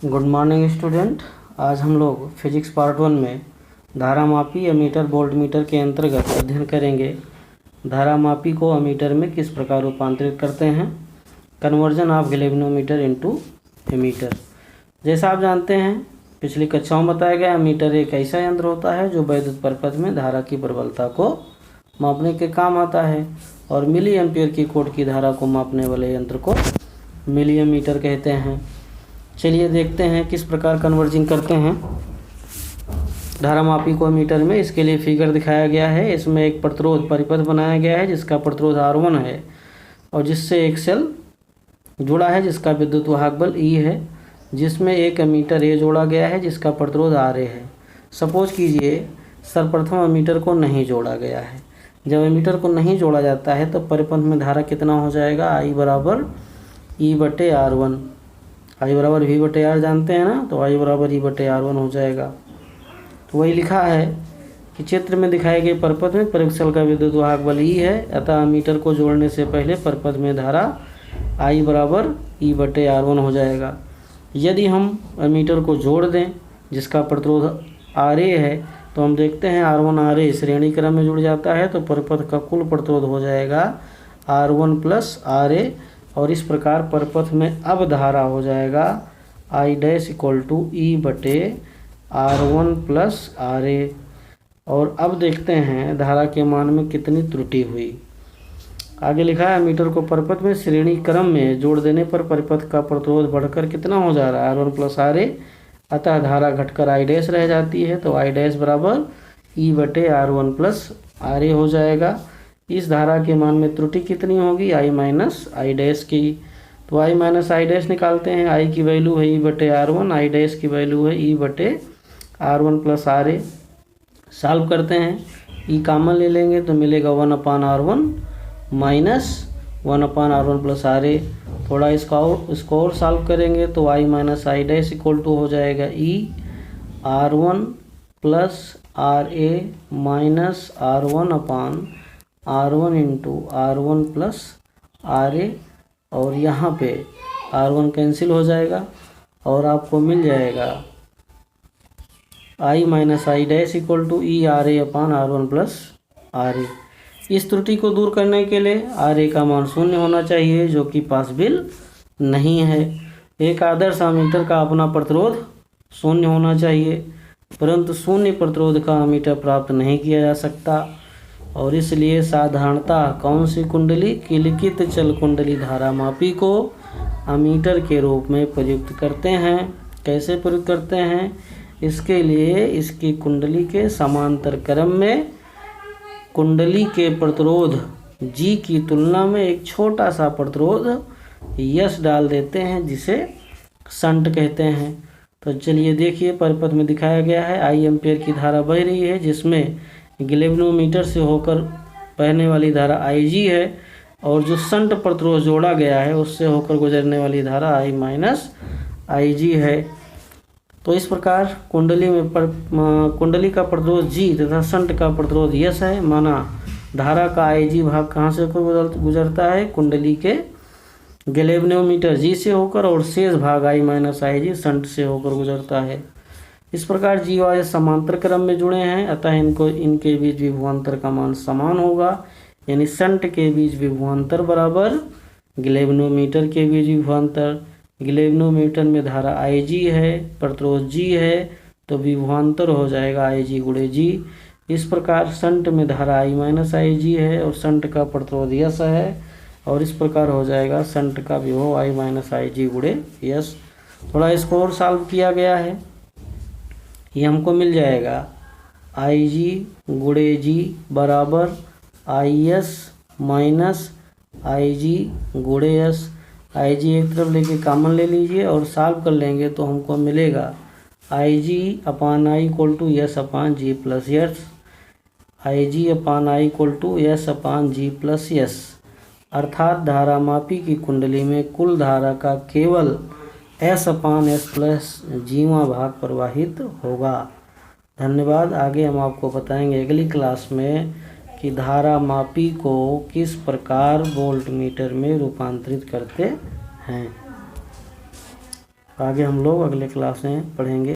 Good morning student. आज हम लोग फिजिक्स पार्ट 1 में धारामापी एमीटर वोल्टमीटर के अंतर्गत अध्ययन करेंगे। धारामापी को अमीटर में किस प्रकार रूपांतरित करते हैं, conversion of galvanometer into ammeter. जैसा आप जानते हैं पिछली कक्षाओं में बताया गया, एमीटर एक ऐसा यंत्र होता है जो वैद्युत परिपथ में धारा की प्रबलता को मापने के काम आता है, और मिली एम्पियर की कोट की धारा को मापने वाले यंत्र को मिली एमीटर कहते हैं। चलिए देखते हैं किस प्रकार कन्वर्जिंग करते हैं धारामापी को मीटर में। इसके लिए फिगर दिखाया गया है। इसमें एक प्रतिरोध परिपथ बनाया गया है जिसका प्रतिरोध R1 है और जिससे एक सेल जुड़ा है जिसका विद्युत वाहक बल E है, जिसमें एक एमीटर A जोड़ा गया है जिसका प्रतिरोध RA है। सपोज कीजिए सर्वप्रथम एमीटर को नहीं जोड़ा गया है। जब एमीटर को नहीं जोड़ा जाता है तो परिपथ में धारा कितना हो जाएगा, I बराबर E/R1। I बराबर V/R जानते हैं ना, तो I बराबर E/R1 हो जाएगा। तो वही लिखा है कि चित्र में दिखाए गए परिपथ में प्रयुक्त सेल का विद्युत वाहक बल E है, अतः एमीटर को जोड़ने से पहले परिपथ में धारा I बराबर E/R1 हो जाएगा। यदि हम एमीटर को जोड़ दें जिसका प्रतिरोध RA है तो हम देखते हैं R1 RA श्रेणी क्रम में जुड़ जाता है, तो परिपथ का कुल प्रतिरोध हो जाएगा R1 प्लस RA, और इस प्रकार परिपथ में अब धारा हो जाएगा I dash equal to E/R1 plus RA। और अब देखते हैं धारा के मान में कितनी त्रुटि हुई। आगे लिखा है एमीटर को परिपथ में श्रेणी क्रम में जोड़ देने पर परिपथ का प्रतिरोध बढ़कर कितना हो जा रहा है, R1 प्लस RA, अतः धारा घटकर I डैश रह जाती है, तो I डैश बराबर E/R1 प्लस RA हो जाएगा। इस धारा के मान में त्रुटि कितनी होगी, I माइनस I डैश की, तो I माइनस I डैश निकालते हैं। I की वैल्यू है E/R1, I डैश की वैल्यू है E/R1 प्लस RA। सॉल्व करते हैं, E कॉमन ले लेंगे तो मिलेगा 1/R1 minus 1/R1 plus RA। थोड़ा इसका और सॉल्व करेंगे तो I minus I dash equal to हो जाएगा E/R1 plus RA minus R1/R1 into R1 plus RA, और यहाँ पे R1 कैंसिल हो जाएगा और आपको मिल जाएगा I minus I dash equal to ERA/R1 plus RA। इस त्रुटि को दूर करने के लिए RA का मान शून्य होना चाहिए, जो कि पॉसिबल नहीं है। एक आदर्श एमीटर का अपना प्रतिरोध शून्य होना चाहिए, परंतु शून्य प्रतिरोध का एमीटर प्राप्त नहीं किया जा सकता, और इसलिए साधारणतः कौन सी कुंडली, किलिकित चल कुंडली धारामापी को एमीटर के रूप में प्रयुक्त करते हैं। कैसे प्रयुक्त करते हैं, इसके लिए इसकी कुंडली के समांतर क्रम में कुंडली के प्रतिरोध G की तुलना में एक छोटा सा प्रतिरोध S डाल देते हैं, जिसे शंट कहते हैं। तो चलिए देखिए परिपथ में दिखाया गया है I एम्पियर की धारा बह रही है, जिसमें गैल्वेनोमीटर से होकर बहने वाली धारा IG है, और जो शंट प्रतिरोध जोड़ा गया है उससे होकर गुजरने वाली धारा I माइनस IG है। तो इस प्रकार कुंडली में कुंडली का प्रतिरोध G तथा शंट का प्रतिरोध S है। माना धारा का IG भाग कहाँ से होकर गुजरता है, कुंडली के गैल्वेनोमीटर G से होकर, और शेष भाग I माइनस IG शंट से होकर गुजरता है। इस प्रकार G और S समांतर क्रम में जुड़े हैं, अतः इनके बीच विभवांतर का मान समान होगा, यानी शंट के बीच विभवांतर बराबर गैल्वेनोमीटर के बीच विभवांतर। गैल्वेनोमीटर में धारा IG है, प्रतिरोध G है, तो विभवांतर हो जाएगा IG गुणे G। इस प्रकार शंट में धारा I माइनस IG है और शंट का प्रतिरोध S है, और इस प्रकार हो जाएगा शंट का विभव I माइनस IG गुणे S। थोड़ा इसको और सॉल्व किया गया है, ये हमको मिल जाएगा IG गुणे G बराबर IS माइनस IG गुणे S। IG एक तरफ लेके कॉमन ले लीजिए और सॉल्व कर लेंगे तो हमको मिलेगा IG/I equal to S/G plus S। IG/I equal to S/G plus S, अर्थात धारामापी की कुंडली में कुल धारा का केवल S/S प्लस Gवां भाग प्रवाहित होगा। धन्यवाद। आगे हम आपको बताएंगे अगली क्लास में कि धारामापी को किस प्रकार वोल्टमीटर में रूपांतरित करते हैं। आगे हम लोग अगले क्लास में पढ़ेंगे।